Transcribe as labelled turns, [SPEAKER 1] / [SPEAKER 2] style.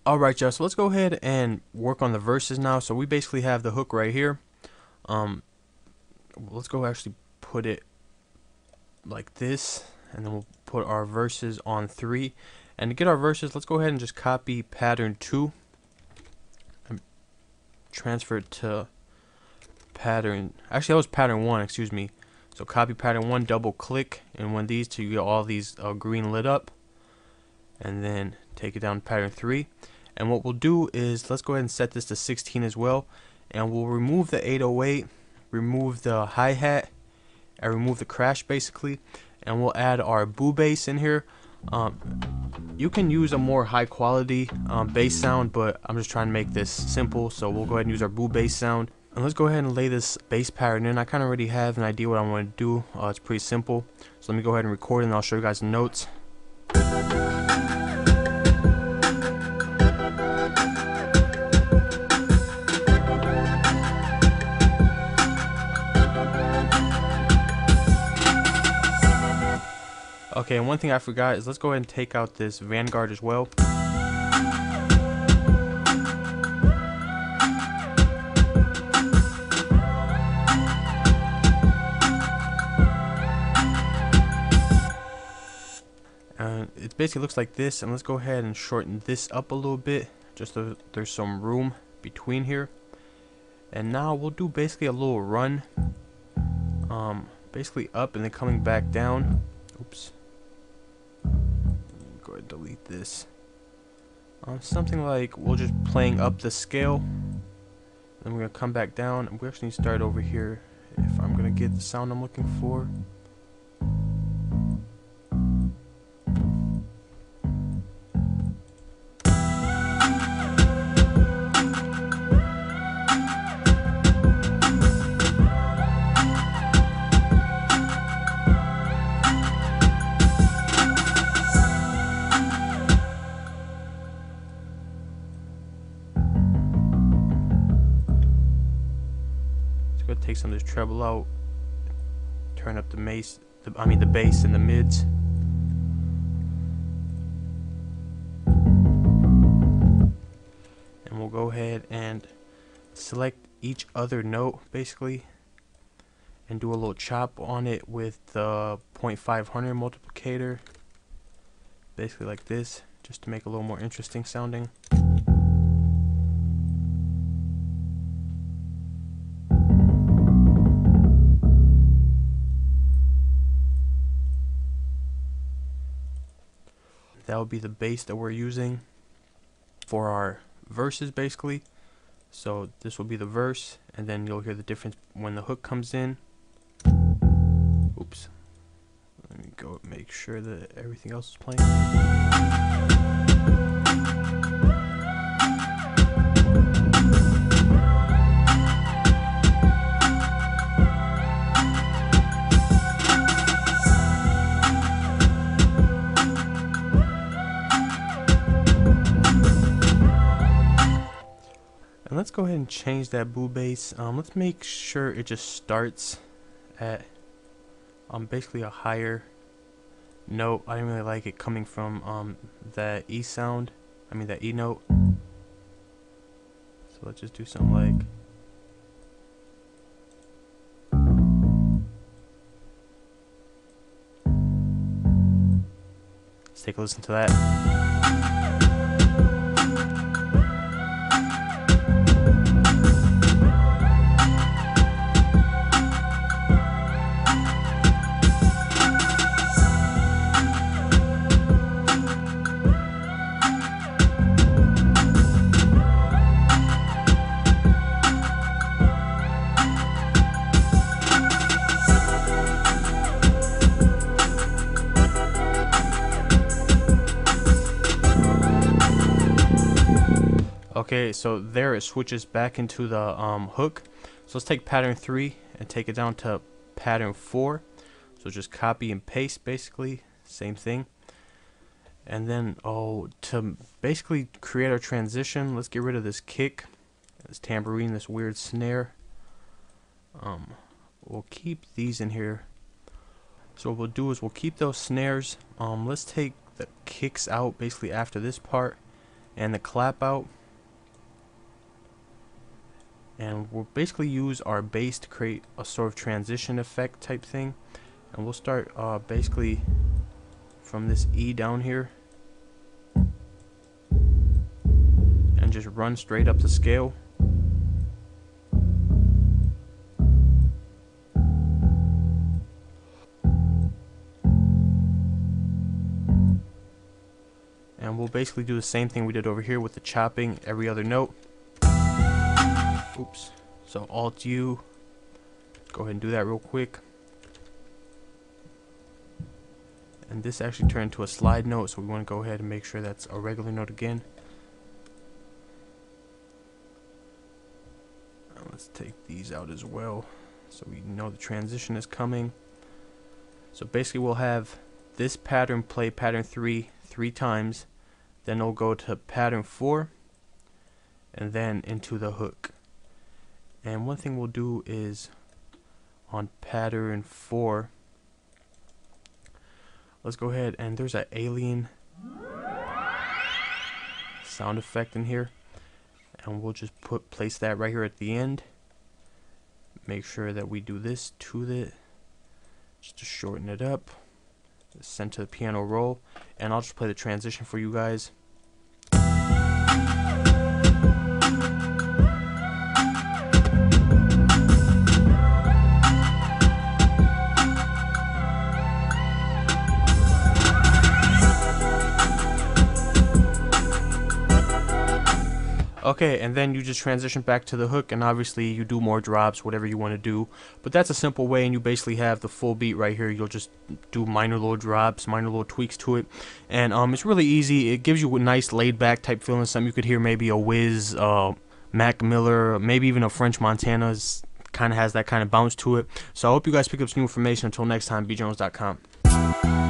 [SPEAKER 1] Alright, y'all, so let's go ahead and work on the verses now. So we basically have the hook right here. Um, let's go actually put it like this, and then we'll put our verses on 3. And to get our verses, let's go ahead and just copy pattern 2 and transfer it to pattern, actually that was pattern 1, excuse me. So copy pattern 1, double click, and when these two, you get all these green lit up, and then take it down to pattern 3. And what we'll do is, let's go ahead and set this to 16 as well, and we'll remove the 808, remove the hi-hat, and remove the crash basically, and we'll add our boo bass in here. You can use a more high quality bass sound, but I'm just trying to make this simple, so we'll go ahead and use our boo bass sound. And let's go ahead and lay this bass pattern in. I kind of already have an idea what I want to do. It's pretty simple, so let me go ahead and record it, and I'll show you guys the notes. Okay, and one thing I forgot is, let's go ahead and take out this Vanguard as well. And it basically looks like this, and let's go ahead and shorten this up a little bit, just so there's some room between here. And now we'll do basically a little run, basically up and then coming back down. Oops. Go ahead and delete this. Something like, we're just playing up the scale, then we're gonna come back down, and we actually need to start over here if I'm gonna get the sound I'm looking for. Take some of this treble out, turn up the bass, the bass and the mids. And we'll go ahead and select each other note basically, and do a little chop on it with the 0.500 multiplicator, basically like this, just to make it a little more interesting sounding. That would be the bass that we're using for our verses basically. So this will be the verse, and then you'll hear the difference when the hook comes in. Oops. Let me go make sure that everything else is playing. Let's go ahead and change that boo bass. Let's make sure it just starts at basically a higher note. I didn't really like it coming from that E sound, that E note. So let's just do something like, let's take a listen to that. Okay, so there it switches back into the hook. So let's take pattern 3 and take it down to pattern 4. So just copy and paste basically, same thing. And then to basically create our transition, let's get rid of this kick, this tambourine, this weird snare. We'll keep these in here. So what we'll do is we'll keep those snares. Let's take the kicks out basically after this part, and the clap out. And we'll basically use our bass to create a sort of transition effect type thing. And we'll start basically from this E down here and just run straight up the scale. And we'll basically do the same thing we did over here with the chopping every other note. Oops. So Alt U. Go ahead and do that real quick. And this actually turned to a slide note, so we want to go ahead and make sure that's a regular note again. And let's take these out as well, so we know the transition is coming. So basically we'll have this pattern play pattern 3 times, then it'll go to pattern 4, and then into the hook. And one thing we'll do is on pattern 4, let's go ahead, and there's an alien sound effect in here, and we'll just place that right here at the end. Make sure that we do this to the, just to shorten it up, send to the piano roll, and I'll just play the transition for you guys. Okay, and then you just transition back to the hook, and obviously you do more drops, whatever you want to do. But that's a simple way, and you basically have the full beat right here. You'll just do minor little drops, minor little tweaks to it. And it's really easy. It gives you a nice laid-back type feeling. Something you could hear maybe a Wiz, Mac Miller, maybe even a French Montana. Kind of has that kind of bounce to it. So I hope you guys pick up some new information. Until next time, bjones.com.